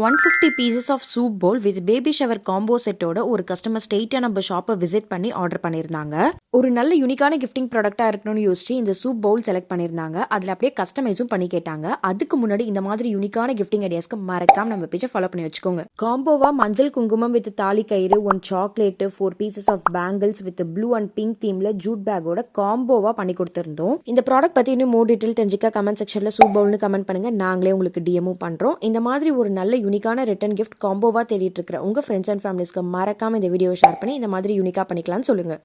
150 pieces of soup bowl with baby shower combo செட்டோட ஒரு customer ஸ்ட்ரெயிட்டாக நம்ம ஷாப்பை விசிட் பண்ணி ஆர்டர் பண்ணியிருந்தாங்க. ஒரு நல்ல யூனிக்கான கிஃப்டிங் ப்ராடக்டாக இருக்கணும்னு யோசிச்சு இந்த சூப் பவுல் செலக்ட் பண்ணியிருந்தாங்க. அதில் அப்படியே கஸ்டமைஸும் பண்ணி கேட்டாங்க. அதுக்கு முன்னாடி இந்த மாதிரி யூனிக்கான கிஃப்டிங் ஐடியாஸ்க்கு மறக்காம நம்ம பேஜை ஃபாலோ பண்ணி வச்சுக்கோங்க. காம்போவா மஞ்சள் குங்குமம் வித் தாலி கயிறு, 1 chocolate, 4 pieces of bangles with blue and pink தீம்ல ஜூட் பேக்கோட காம்போவா பண்ணி கொடுத்துருந்தோம். இந்த ப்ராடக்ட் பற்றி இன்னும் மோர் டீட்டெயில் தெரிஞ்சுக்க கமெண்ட் செக்ஷனில் சூப் பவுல்னு கமெண்ட் பண்ணுங்க. நாங்களே உங்களுக்கு டிஎம்ஓ பண்ணுறோம். இந்த மாதிரி ஒரு நல்ல யூனிக்கான ரிட்டன் கிஃப்ட் காம்போவா தேடிட்டு இருக்கிற உங்க ஃப்ரெண்ட்ஸ் அண்ட் ஃபேமிலிஸ்க்கு மறக்காம இந்த வீடியோவை ஷேர் பண்ணி இந்த மாதிரி யூனிக்கா பண்ணிக்கலாம்னு சொல்லுங்க.